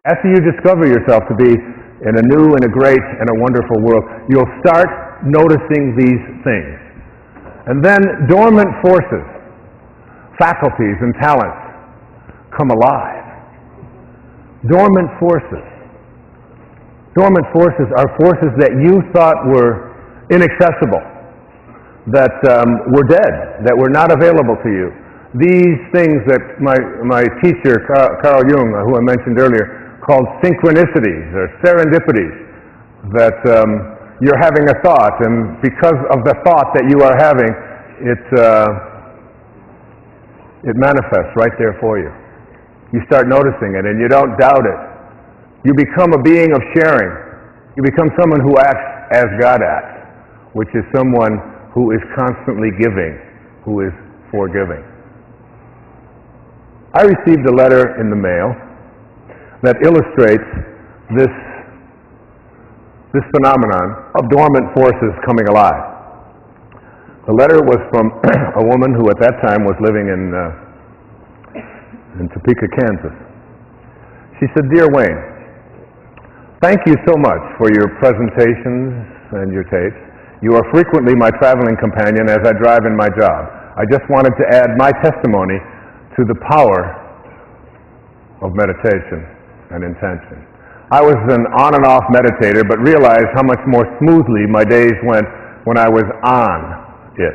After you discover yourself to be in a new and a great and a wonderful world, you'll start noticing these things. And then dormant forces, faculties and talents come alive. Dormant forces. Dormant forces are forces that you thought were inaccessible, that were dead, that were not available to you. These things that my teacher, Carl Jung, who I mentioned earlier, called synchronicities or serendipities, that you're having a thought, and because of the thought that you are having, it manifests right there for you. You start noticing it, and you don't doubt it. You become a being of sharing. You become someone who acts as God acts, which is someone who is constantly giving, who is forgiving. I received a letter in the mail that illustrates this phenomenon of dormant forces coming alive. The letter was from a woman who at that time was living in Topeka, Kansas. She said, "Dear Wayne, thank you so much for your presentations and your tapes. You are frequently my traveling companion as I drive in my job. I just wanted to add my testimony to the power of meditation and intention. I was an on and off meditator, but realized how much more smoothly my days went when I was on it.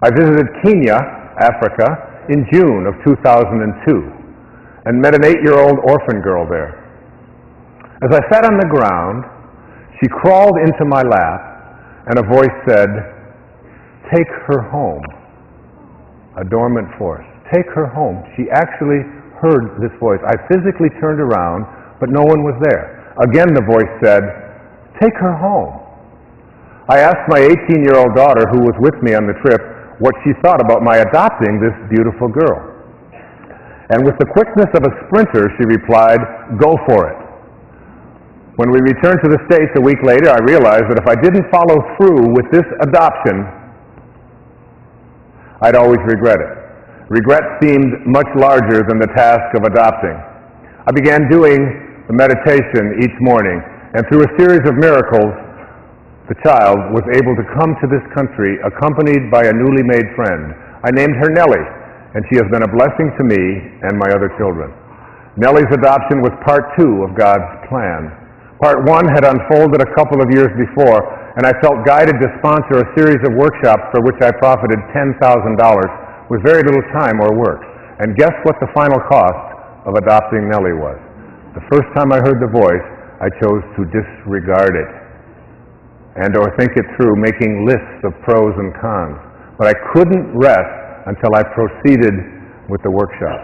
I visited Kenya, Africa, in June of 2002 and met an 8-year-old orphan girl there. As I sat on the ground, she crawled into my lap and a voice said, 'Take her home.' A dormant force. Take her home." She actually heard this voice. I physically turned around, but no one was there. Again the voice said, "Take her home." I asked my 18-year-old daughter, who was with me on the trip, what she thought about my adopting this beautiful girl. And with the quickness of a sprinter, she replied, "Go for it." When we returned to the States a week later, I realized that if I didn't follow through with this adoption, I'd always regret it. Regret seemed much larger than the task of adopting. I began doing the meditation each morning, and through a series of miracles, the child was able to come to this country accompanied by a newly made friend. I named her Nellie, and she has been a blessing to me and my other children. Nellie's adoption was part 2 of God's plan. Part 1 had unfolded a couple of years before, and I felt guided to sponsor a series of workshops for which I profited $10,000 with very little time or work. And guess what the final cost of adopting Nellie was? The first time I heard the voice, I chose to disregard it and or think it through, making lists of pros and cons. But I couldn't rest until I proceeded with the workshop.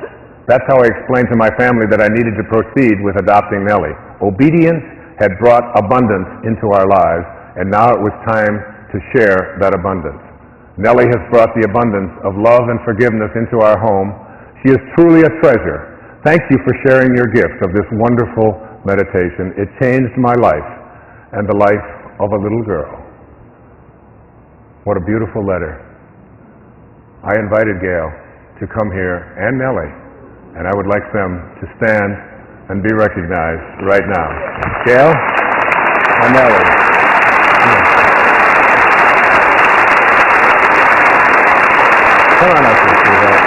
That's how I explained to my family that I needed to proceed with adopting Nellie. Obedience had brought abundance into our lives, and now it was time to share that abundance. Nellie has brought the abundance of love and forgiveness into our home. She is truly a treasure. Thank you for sharing your gift of this wonderful meditation. It changed my life and the life of a little girl. What a beautiful letter. I invited Gail to come here, and Nellie, and I would like them to stand and be recognized right now. Gail and Nellie. Come on up here, sweetheart.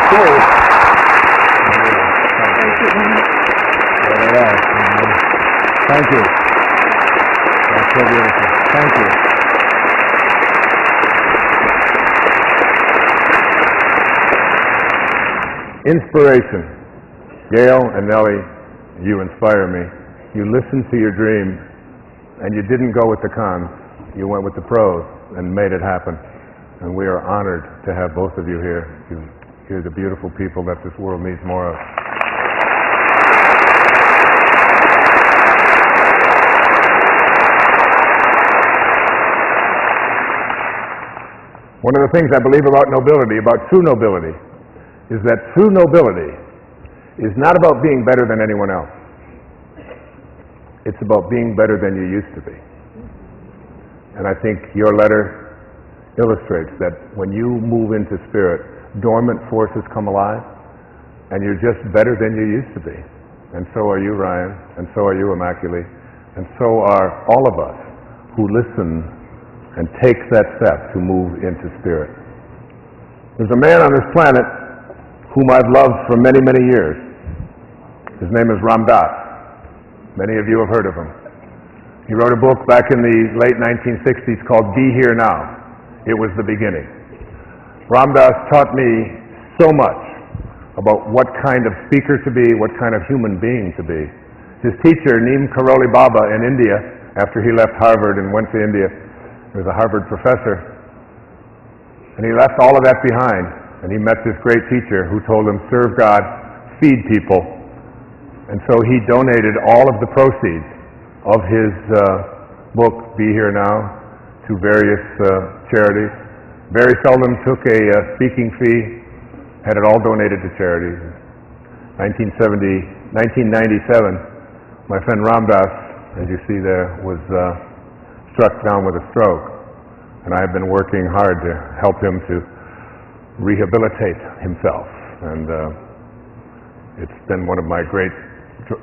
Cool. Thank you. That's so beautiful. Thank you. Inspiration. Gail and Nellie, you inspire me. You listened to your dreams, and you didn't go with the cons. You went with the pros and made it happen. And we are honored to have both of you here. You're the beautiful people that this world needs more of. One of the things I believe about nobility, about true nobility, is that true nobility is not about being better than anyone else. It's about being better than you used to be. And I think your letter illustrates that when you move into spirit, dormant forces come alive, and you're just better than you used to be. And so are you, Ryan, and so are you, Immaculate, and so are all of us who listen and take that step to move into spirit. There's a man on this planet whom I've loved for many, many years. His name is Ram Dass. Many of you have heard of him. He wrote a book back in the late 1960s called Be Here Now. It was the beginning. Ram Dass taught me so much about what kind of speaker to be, what kind of human being to be. His teacher, Neem Karoli Baba in India, after he left Harvard and went to India, he was a Harvard professor, and he left all of that behind, and he met this great teacher who told him, serve God, feed people. And so he donated all of the proceeds of his book, Be Here Now, to various charities. Very seldom took a speaking fee, had it all donated to charities. 1997, my friend Ram Dass, as you see there, was struck down with a stroke. And I have been working hard to help him to rehabilitate himself. And it's been one of my great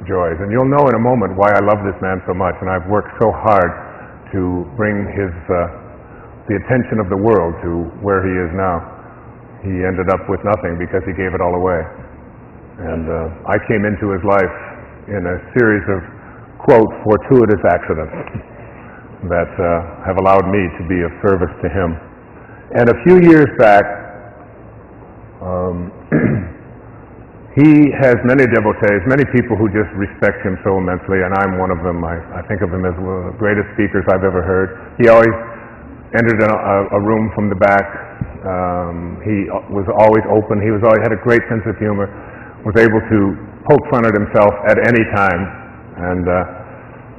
joys. And you'll know in a moment why I love this man so much. And I've worked so hard to bring the attention of the world to where he is now. He ended up with nothing because he gave it all away. And I came into his life in a series of, quote, fortuitous accidents that have allowed me to be of service to him. And a few years back, he has many devotees, many people who just respect him so immensely, and I'm one of them. I think of him as one of the greatest speakers I've ever heard. He always entered a room from the back. He was always open. He had a great sense of humor, was able to poke fun at himself at any time, and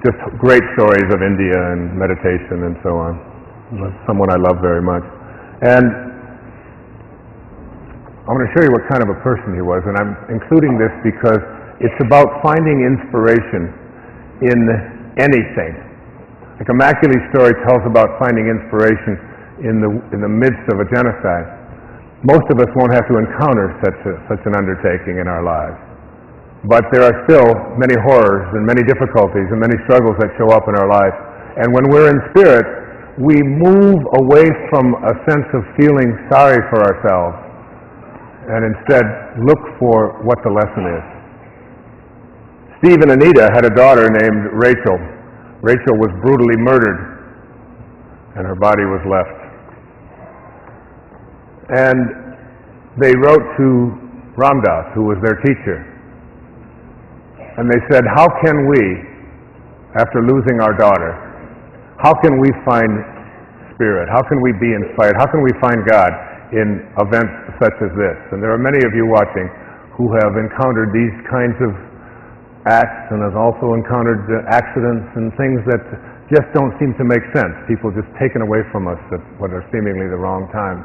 just great stories of India and meditation and so on. Someone I love very much. And I'm going to show you what kind of a person he was, and I'm including this because it's about finding inspiration in anything. Like Immaculate's story tells about finding inspiration in the midst of a genocide. Most of us won't have to encounter such an undertaking in our lives. But there are still many horrors and many difficulties and many struggles that show up in our life. And when we're in spirit, we move away from a sense of feeling sorry for ourselves and instead look for what the lesson is. Steve and Anita had a daughter named Rachel. Rachel was brutally murdered, and her body was left. And they wrote to Ram Dass, who was their teacher, and they said, how can we, after losing our daughter, how can we find spirit? How can we be inspired? How can we find God in events such as this? And there are many of you watching who have encountered these kinds of acts and have also encountered accidents and things that just don't seem to make sense. People just taken away from us at what are seemingly the wrong times.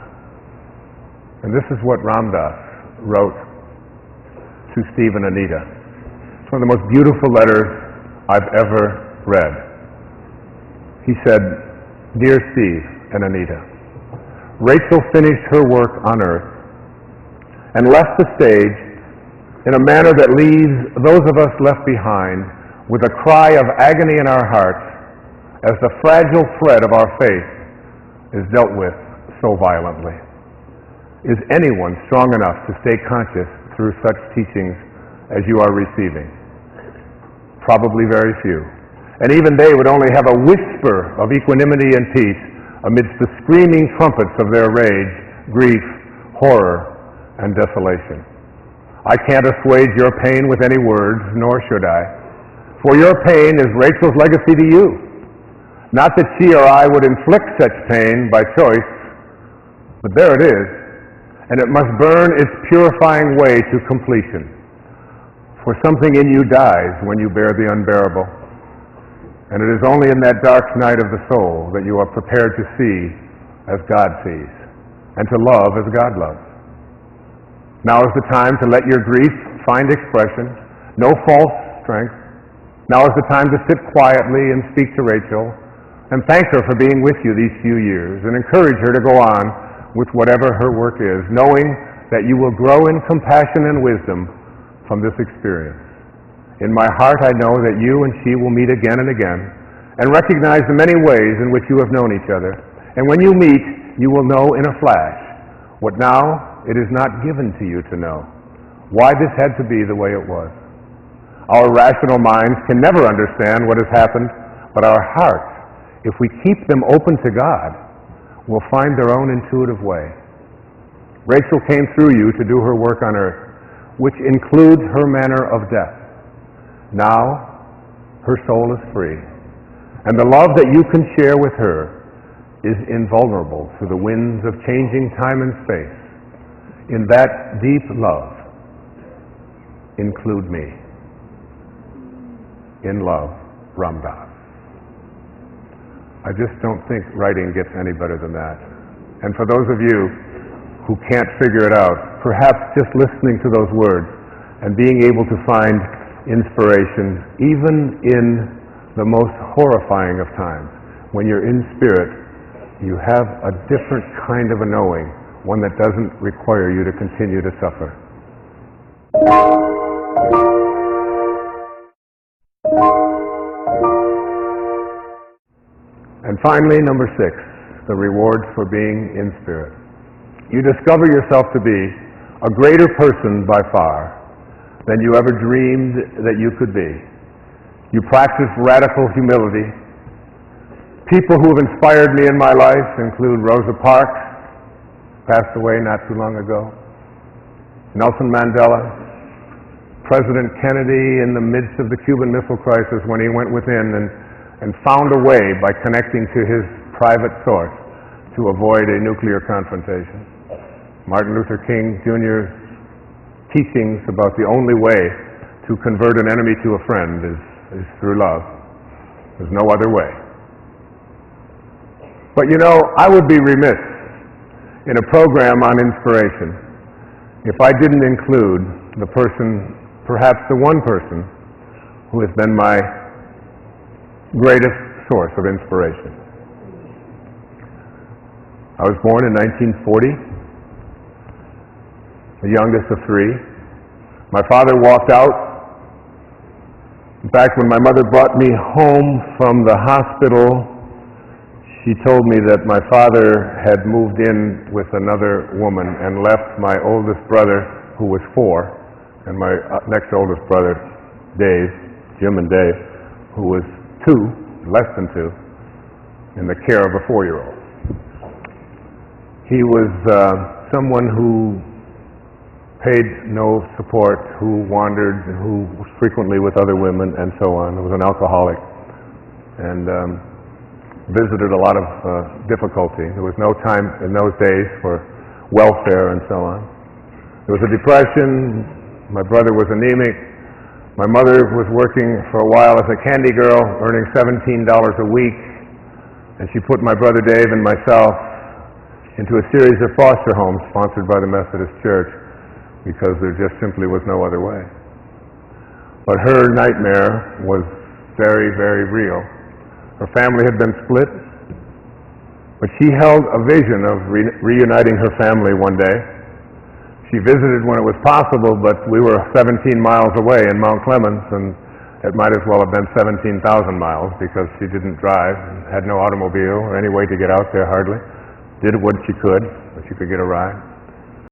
And this is what Ram Dass wrote to Steve and Anita. It's one of the most beautiful letters I've ever read. He said, Dear Steve and Anita, Rachel finished her work on earth and left the stage in a manner that leaves those of us left behind with a cry of agony in our hearts as the fragile thread of our faith is dealt with so violently. Is anyone strong enough to stay conscious through such teachings as you are receiving? Probably very few. And even they would only have a whisper of equanimity and peace amidst the screaming trumpets of their rage, grief, horror, and desolation. I can't assuage your pain with any words, nor should I. For your pain is Rachel's legacy to you. Not that she or I would inflict such pain by choice, but there it is, and it must burn its purifying way to completion. For something in you dies when you bear the unbearable, and it is only in that dark night of the soul that you are prepared to see as God sees, and to love as God loves. Now is the time to let your grief find expression, no false strength. Now is the time to sit quietly and speak to Rachel and thank her for being with you these few years and encourage her to go on with whatever her work is, knowing that you will grow in compassion and wisdom from this experience. In my heart I know that you and she will meet again and again and recognize the many ways in which you have known each other. And when you meet, you will know in a flash what now it is not given to you to know, why this had to be the way it was. Our rational minds can never understand what has happened, but our hearts, if we keep them open to God, will find their own intuitive way. Rachel came through you to do her work on earth, which includes her manner of death. Now, her soul is free, and the love that you can share with her is invulnerable to the winds of changing time and space. In that deep love, include me. In love, Ram Dass. I just don't think writing gets any better than that. And for those of you who can't figure it out, perhaps just listening to those words and being able to find inspiration even in the most horrifying of times. When you're in spirit, you have a different kind of a knowing, one that doesn't require you to continue to suffer. And finally, number 6, the rewards for being in spirit. You discover yourself to be a greater person by far than you ever dreamed that you could be. You practice radical humility. People who have inspired me in my life include Rosa Parks, passed away not too long ago, Nelson Mandela, President Kennedy in the midst of the Cuban Missile Crisis when he went within and found a way by connecting to his private source to avoid a nuclear confrontation. Martin Luther King Jr.'s teachings about the only way to convert an enemy to a friend is through love. There's no other way. But you know, I would be remiss in a program on inspiration if I didn't include the person, perhaps the one person, who has been my greatest source of inspiration. I was born in 1940. The youngest of 3. My father walked out. In fact, when my mother brought me home from the hospital, she told me that my father had moved in with another woman and left my oldest brother, who was 4, and my next oldest brother, Dave, Jim and Dave, who was 2, less than 2, in the care of a 4-year-old. He was someone who paid no support, who wandered, who was frequently with other women, and so on. He was an alcoholic, and visited a lot of difficulty. There was no time in those days for welfare and so on. There was a depression. My brother was anemic. My mother was working for a while as a candy girl, earning $17 a week, and she put my brother Dave and myself into a series of foster homes sponsored by the Methodist Church, because there just simply was no other way. But her nightmare was very, very real. Her family had been split, but she held a vision of reuniting her family one day. She visited when it was possible, but we were 17 miles away in Mount Clemens, and it might as well have been 17,000 miles because she didn't drive, and had no automobile or any way to get out there hardly. Did what she could, but she could get a ride.